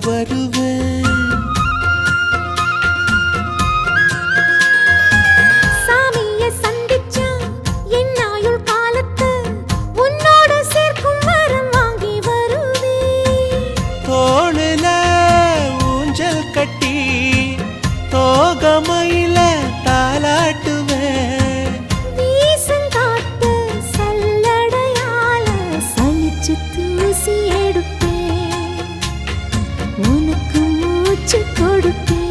வருவேன். சாமியை சந்திச்சா என் ஆயுள் காலத்து உன்னோடு சேர்க்கும் வரம் வாங்கி வருவேன். தோளுல ஊஞ்சல் கட்டி தோகமையில தாலாட்டுவேன். வீசங்காத்து சல்லடையால சலிச்சு தூசி எடுப்பேன். உனக்கு மூச்சு கொடுப்பேன்.